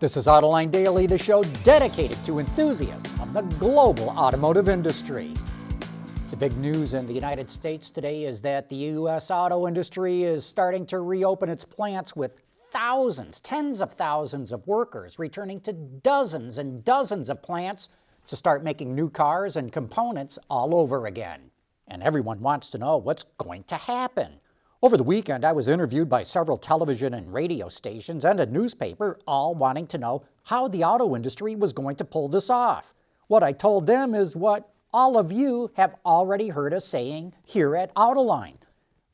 This is Autoline Daily, the show dedicated to enthusiasts of the global automotive industry. The big news in the United States today is that the U.S. auto industry is starting to reopen its plants with thousands, tens of thousands of workers returning to dozens and dozens of plants to start making new cars and components all over again. And everyone wants to know what's going to happen. Over the weekend, I was interviewed by several television and radio stations and a newspaper, all wanting to know how the auto industry was going to pull this off. What I told them is what all of you have already heard us saying here at Autoline.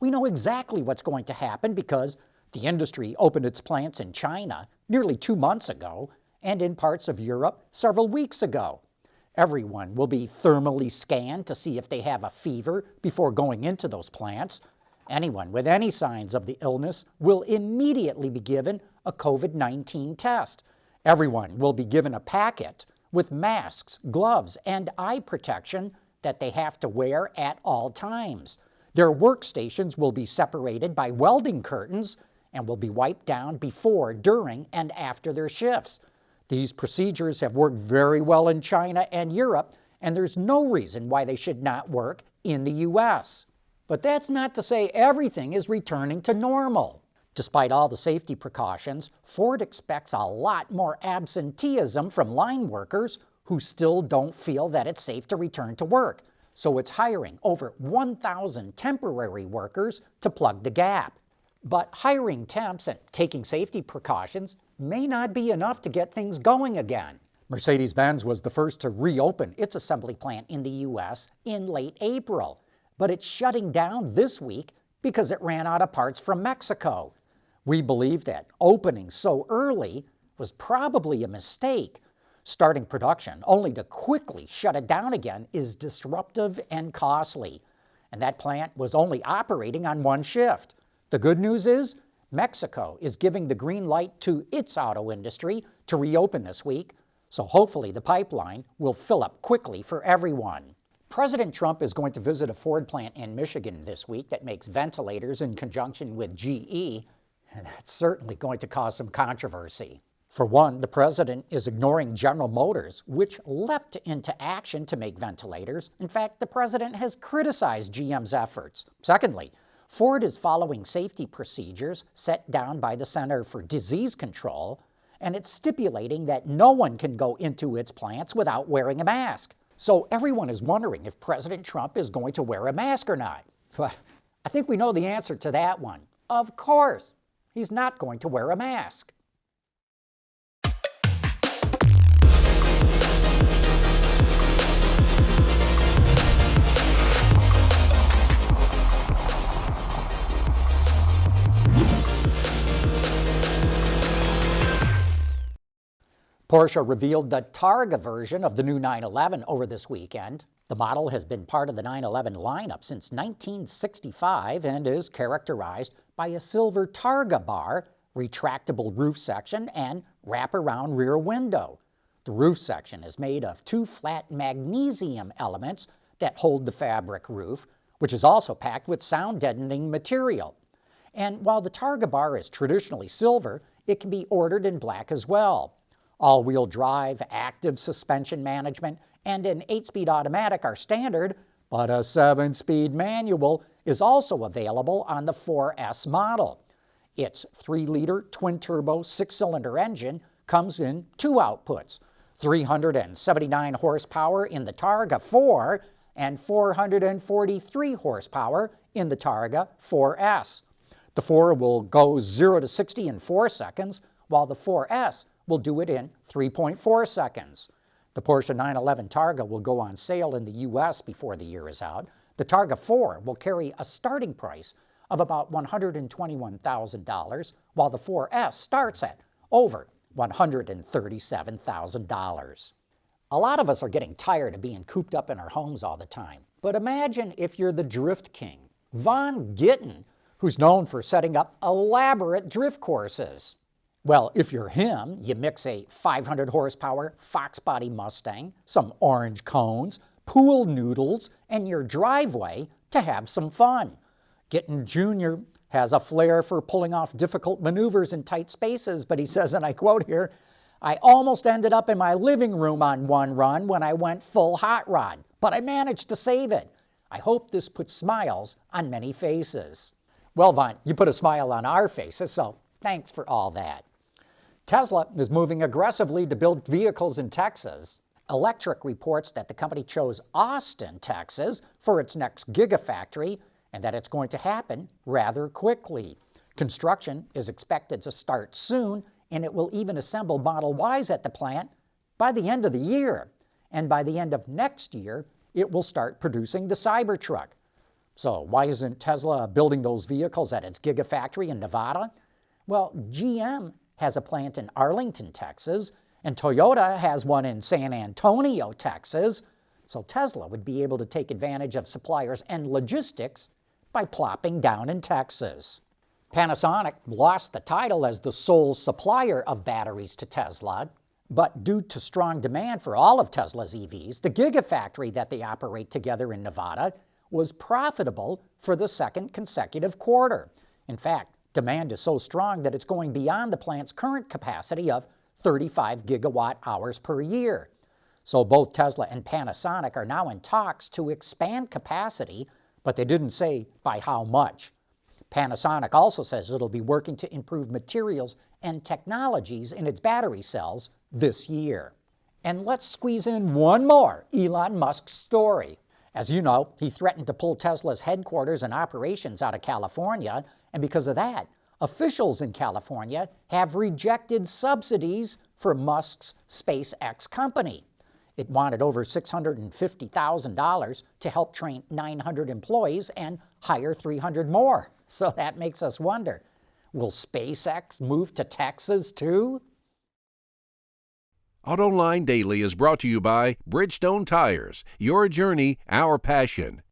We know exactly what's going to happen because the industry opened its plants in China nearly 2 months ago and in parts of Europe several weeks ago. Everyone will be thermally scanned to see if they have a fever before going into those plants. Anyone with any signs of the illness will immediately be given a COVID-19 test. Everyone will be given a packet with masks, gloves, and eye protection that they have to wear at all times. Their workstations will be separated by welding curtains and will be wiped down before, during, and after their shifts. These procedures have worked very well in China and Europe, and there's no reason why they should not work in the U.S. But that's not to say everything is returning to normal. Despite all the safety precautions, Ford expects a lot more absenteeism from line workers who still don't feel that it's safe to return to work. So it's hiring over 1,000 temporary workers to plug the gap. But hiring temps and taking safety precautions may not be enough to get things going again. Mercedes-Benz was the first to reopen its assembly plant in the U.S. in late April. But it's shutting down this week because it ran out of parts from Mexico. We believe that opening so early was probably a mistake. Starting production only to quickly shut it down again is disruptive and costly. And that plant was only operating on one shift. The good news is Mexico is giving the green light to its auto industry to reopen this week, so hopefully the pipeline will fill up quickly for everyone. President Trump is going to visit a Ford plant in Michigan this week that makes ventilators in conjunction with GE, and that's certainly going to cause some controversy. For one, the president is ignoring General Motors, which leapt into action to make ventilators. In fact, the president has criticized GM's efforts. Secondly, Ford is following safety procedures set down by the Center for Disease Control, and it's stipulating that no one can go into its plants without wearing a mask. So everyone is wondering if President Trump is going to wear a mask or not. But I think we know the answer to that one. Of course, he's not going to wear a mask. Porsche revealed the Targa version of the new 911 over this weekend. The model has been part of the 911 lineup since 1965 and is characterized by a silver Targa bar, retractable roof section, and wraparound rear window. The roof section is made of 2 flat magnesium elements that hold the fabric roof, which is also packed with sound-deadening material. And while the Targa bar is traditionally silver, it can be ordered in black as well. All-wheel drive, active suspension management, and an 8-speed automatic are standard, but a 7-speed manual is also available on the 4S model. Its 3-liter twin-turbo 6-cylinder engine comes in 2 outputs, 379 horsepower in the Targa 4 and 443 horsepower in the Targa 4S. The 4 will go 0 to 60 in 4 seconds, while the 4S will do it in 3.4 seconds. The Porsche 911 Targa will go on sale in the U.S. before the year is out. The Targa 4 will carry a starting price of about $121,000, while the 4S starts at over $137,000. A lot of us are getting tired of being cooped up in our homes all the time. But imagine if you're the drift king, Von Gittin, who's known for setting up elaborate drift courses. Well, if you're him, you mix a 500 horsepower Fox body Mustang, some orange cones, pool noodles, and your driveway to have some fun. Gittin Jr. has a flair for pulling off difficult maneuvers in tight spaces, but he says, and I quote here, I almost ended up in my living room on one run when I went full hot rod, but I managed to save it. I hope this puts smiles on many faces. Well, Vaughn, you put a smile on our faces, so thanks for all that. Tesla is moving aggressively to build vehicles in Texas. Electric reports that the company chose Austin, Texas, for its next Gigafactory, and that it's going to happen rather quickly. Construction is expected to start soon, and it will even assemble Model Ys at the plant by the end of the year. And by the end of next year, it will start producing the Cybertruck. So why isn't Tesla building those vehicles at its Gigafactory in Nevada? Well, GM has a plant in Arlington, Texas, and Toyota has one in San Antonio, Texas. So Tesla would be able to take advantage of suppliers and logistics by plopping down in Texas. Panasonic lost the title as the sole supplier of batteries to Tesla, but due to strong demand for all of Tesla's EVs, the Gigafactory that they operate together in Nevada was profitable for the second consecutive quarter. In fact, demand is so strong that it's going beyond the plant's current capacity of 35 gigawatt hours per year. So both Tesla and Panasonic are now in talks to expand capacity, but they didn't say by how much. Panasonic also says it'll be working to improve materials and technologies in its battery cells this year. And let's squeeze in one more Elon Musk story. As you know, he threatened to pull Tesla's headquarters and operations out of California, and because of that, officials in California have rejected subsidies for Musk's SpaceX company. It wanted over $650,000 to help train 900 employees and hire 300 more. So that makes us wonder, will SpaceX move to Texas too? Autoline Daily is brought to you by Bridgestone Tires. Your journey, our passion.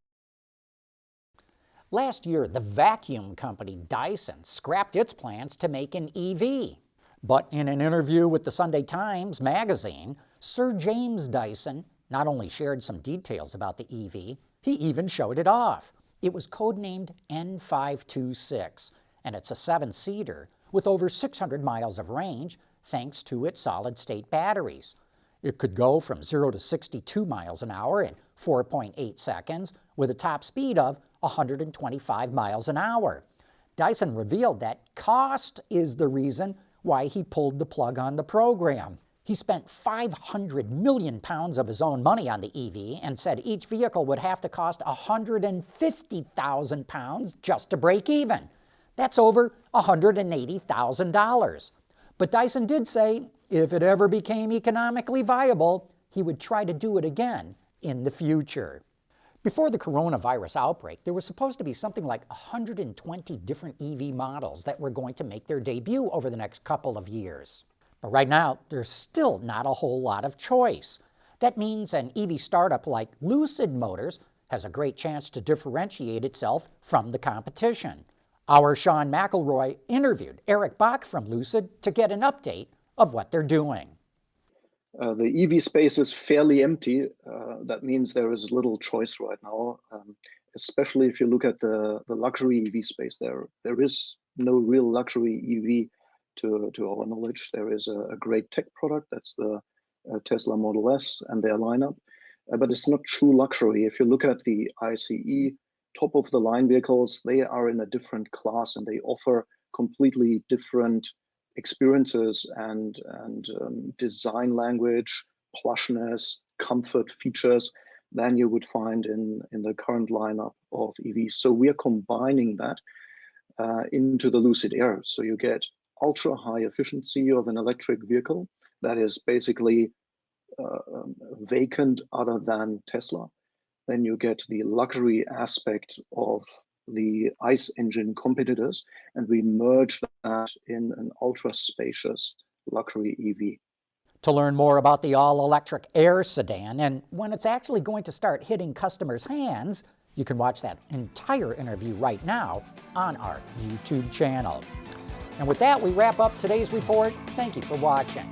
Last year, the vacuum company Dyson scrapped its plans to make an EV. But in an interview with the Sunday Times magazine, Sir James Dyson not only shared some details about the EV, he even showed it off. It was codenamed N526, and it's a 7-seater with over 600 miles of range thanks to its solid-state batteries. It could go from 0 to 62 miles an hour in 4.8 seconds with a top speed of 125 miles an hour. Dyson revealed that cost is the reason why he pulled the plug on the program. He spent 500 million pounds of his own money on the EV and said each vehicle would have to cost 150,000 pounds just to break even. That's over $180,000. But Dyson did say if it ever became economically viable, he would try to do it again in the future. Before the coronavirus outbreak, there was supposed to be something like 120 different EV models that were going to make their debut over the next couple of years. But right now, there's still not a whole lot of choice. That means an EV startup like Lucid Motors has a great chance to differentiate itself from the competition. Our Sean McElroy interviewed Eric Bach from Lucid to get an update of what they're doing. The EV space is fairly empty. That means there is little choice right now, especially if you look at the luxury EV space. There is no real luxury EV to our knowledge. There is a great tech product, that's the Tesla Model S and their lineup, but it's not true luxury. If you look at the ICE top-of-the-line vehicles, they are in a different class and they offer completely different experiences and design language, plushness, comfort features than you would find in the current lineup of EVs. So we are combining that into the Lucid Air. So you get ultra high efficiency of an electric vehicle that is basically vacant other than Tesla. Then you get the luxury aspect of the ICE engine competitors, and we merge that in an ultra spacious luxury EV. To learn more about the all-electric Air sedan and when it's actually going to start hitting customers' hands, you can watch that entire interview right now on our YouTube channel. And with that, we wrap up today's report. Thank you for watching.